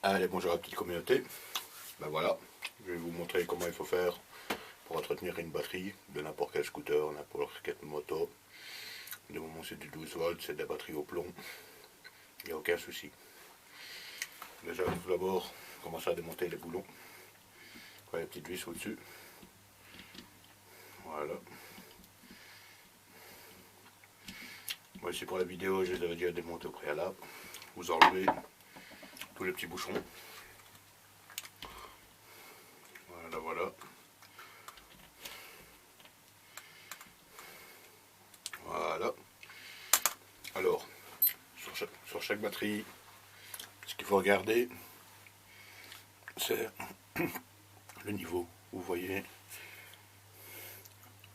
Allez, bonjour à la petite communauté. Ben voilà, je vais vous montrer comment il faut faire pour entretenir une batterie de n'importe quel scooter, n'importe quelle moto. Du moment c'est du 12 volts, c'est de la batterie au plomb, il n'y a aucun souci. Déjà, tout d'abord, commencer à démonter les boulons. Les petites vis au-dessus. Voilà. Moi ici pour la vidéo, je les avais déjà démontés au préalable. Vous enlevez tous les petits bouchons. Voilà, voilà. Voilà. Alors, sur chaque batterie, ce qu'il faut regarder, c'est le niveau. Vous voyez,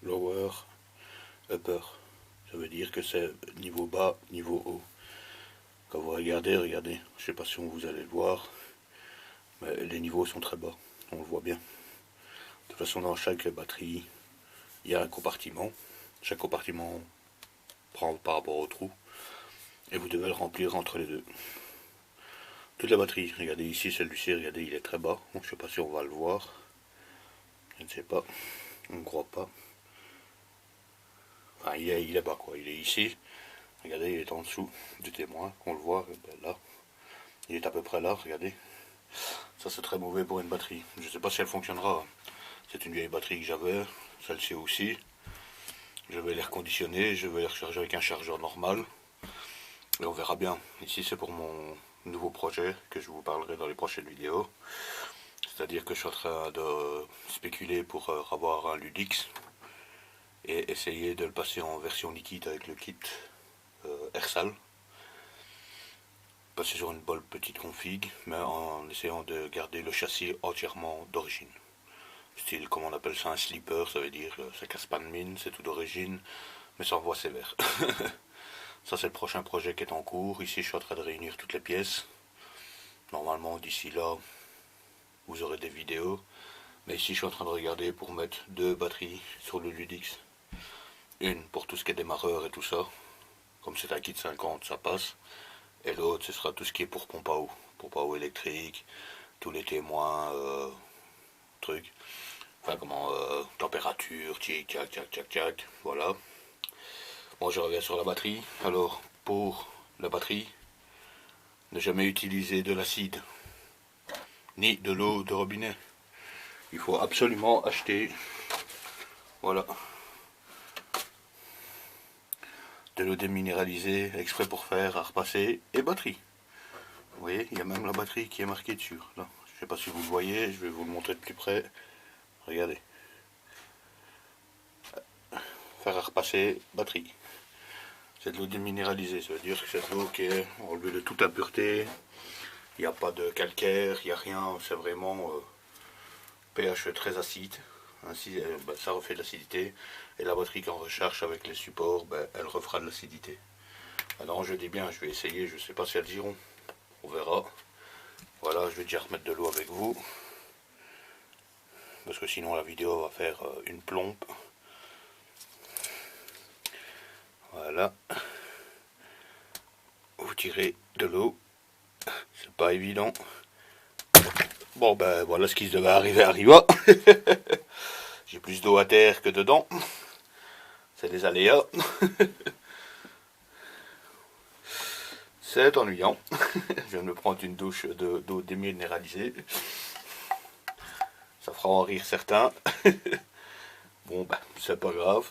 lower, upper. Ça veut dire que c'est niveau bas, niveau haut. Quand vous regardez, je ne sais pas si vous allez le voir, mais les niveaux sont très bas, on le voit bien. De toute façon, dans chaque batterie, il y a un compartiment. Chaque compartiment prend par rapport au trou, et vous devez le remplir entre les deux. Toute la batterie, regardez ici, celui-ci, regardez, il est très bas. Donc, je ne sais pas si on va le voir. Je ne sais pas, on ne croit pas. Enfin, il est bas, quoi. Il est ici. Regardez, il est en dessous du témoin, qu'on le voit, là. Il est à peu près là, regardez. Ça, c'est très mauvais pour une batterie. Je ne sais pas si elle fonctionnera. C'est une vieille batterie que j'avais, celle-ci aussi. Je vais les reconditionner, je vais les recharger avec un chargeur normal. Et on verra bien. Ici, c'est pour mon nouveau projet que je vous parlerai dans les prochaines vidéos. C'est-à-dire que je suis en train de spéculer pour avoir un Ludix et essayer de le passer en version liquide avec le kit Ersal. Passer sur une bonne petite config, mais en essayant de garder le châssis entièrement d'origine. Style, comme on appelle ça, un slipper, ça veut dire ça casse pas de mine, c'est tout d'origine, mais sans voie sévère. Ça, c'est le prochain projet qui est en cours. Ici, je suis en train de réunir toutes les pièces. Normalement, d'ici là, vous aurez des vidéos. Mais ici, je suis en train de regarder pour mettre 2 batteries sur le Ludix. Une pour tout ce qui est démarreur et tout ça. Comme c'est un kit 50, ça passe. Et l'autre, ce sera tout ce qui est pour pompe à eau. Pompe à eau électrique, tous les témoins, trucs. Enfin, température, tic, tac, tac, tac, tac. Voilà. Bon, je reviens sur la batterie. Alors, pour la batterie, ne jamais utiliser de l'acide, ni de l'eau de robinet. Il faut absolument acheter, voilà, de l'eau déminéralisée, exprès pour faire à repasser, et batterie. Vous voyez, il y a même la batterie qui est marquée dessus. Là, je ne sais pas si vous le voyez, je vais vous le montrer de plus près. Regardez. Faire à repasser, batterie. C'est de l'eau déminéralisée, ça veut dire que c'est de l'eau qui est enlevée de toute impureté. Il n'y a pas de calcaire, il n'y a rien, c'est vraiment pH très acide. Ainsi, ça refait de l'acidité. Et la batterie qu'on recharge avec les supports, elle refera de l'acidité. Alors je dis bien, je vais essayer, je ne sais pas si elles iront. On verra. Voilà, je vais déjà remettre de l'eau avec vous. Parce que sinon la vidéo va faire une plombe. Voilà. Vous tirez de l'eau. C'est pas évident. Bon ben voilà, ce qui devait arriver arriva. J'ai plus d'eau à terre que dedans. C'est des aléas. C'est ennuyant. Je viens de me prendre une douche d'eau déminéralisée. Ça fera en rire certains. Bon ben c'est pas grave.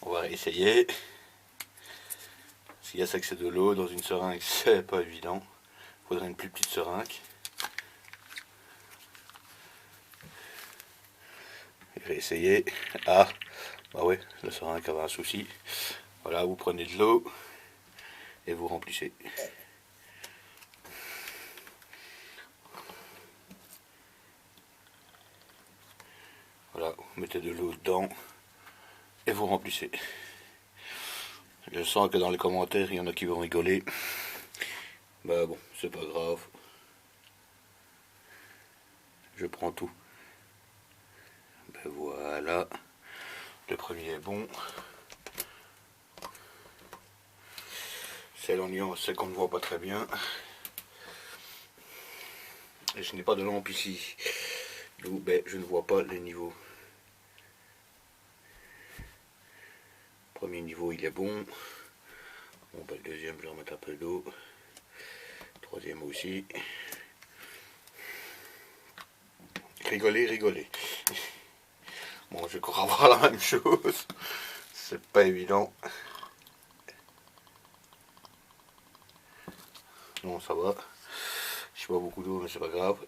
On va réessayer. S'il y a ça que c'est de l'eau dans une seringue, c'est pas évident. Il faudrait une plus petite seringue. Je vais essayer. Ah, bah ouais, la seringue avait un souci. Voilà, vous prenez de l'eau et vous remplissez. Voilà, vous mettez de l'eau dedans et vous remplissez. Je sens que dans les commentaires, il y en a qui vont rigoler. Bah bon, c'est pas grave. Je prends tout. Ben voilà. Le premier est bon. C'est l'oignon, c'est qu'on ne voit pas très bien. Et je n'ai pas de lampe ici. D'où ben, je ne vois pas les niveaux. Premier niveau il est bon. Bon ben, le deuxième je vais remettre un peu d'eau. Troisième aussi. Rigolez, rigolez. Bon, je crois avoir la même chose. C'est pas évident. Non, ça va. Je bois beaucoup d'eau, mais c'est pas grave.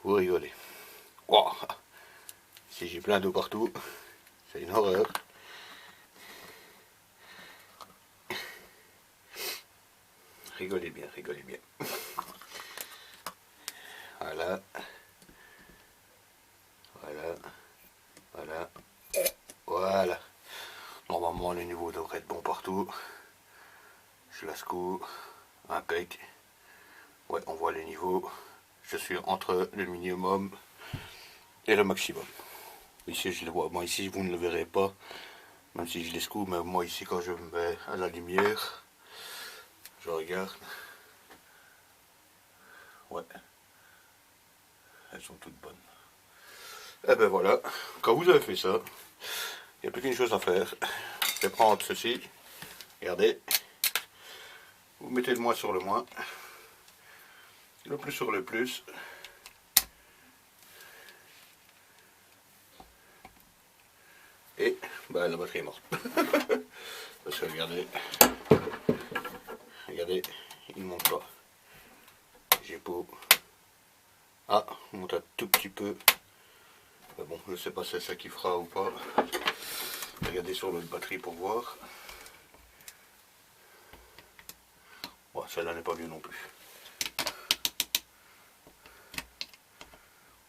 Vous rigolez. Wow. Si j'ai plein d'eau partout, c'est une horreur. Rigolez bien, rigolez bien. Voilà. Voilà. Voilà. Voilà. Normalement, le niveau devrait être bon partout. Je la secoue. Impec. Ouais, on voit les niveaux. Je suis entre le minimum et le maximum. Ici, je le vois. Moi, ici, vous ne le verrez pas. Même si je les secoue, mais moi, ici, quand je me mets à la lumière, je regarde. Ouais. Elles sont toutes bonnes. Et ben voilà. Quand vous avez fait ça, il n'y a plus qu'une chose à faire. Je vais prendre ceci. Regardez. Vous mettez le moins sur le moins. Le plus sur le plus. Et ben, la batterie est morte. Parce que regardez. Regardez, il ne monte pas. J'ai beau. Ah, il monte un tout petit peu. Mais bon, je ne sais pas si c'est ça qui fera ou pas. Regardez sur l'autre batterie pour voir. Bon, celle-là n'est pas mieux non plus.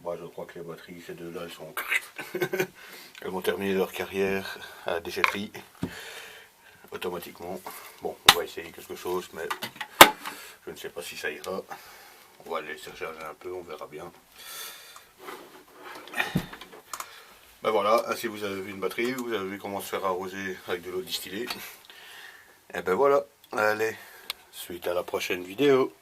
Moi, je crois que les batteries, ces deux-là, elles sont... elles vont terminer leur carrière à la déchetterie automatiquement. Bon, on va essayer quelque chose, mais je ne sais pas si ça ira. On va les laisser recharger un peu, on verra bien. Ben voilà, ainsi vous avez vu une batterie, vous avez vu comment se faire arroser avec de l'eau distillée. Et ben voilà, allez, suite à la prochaine vidéo.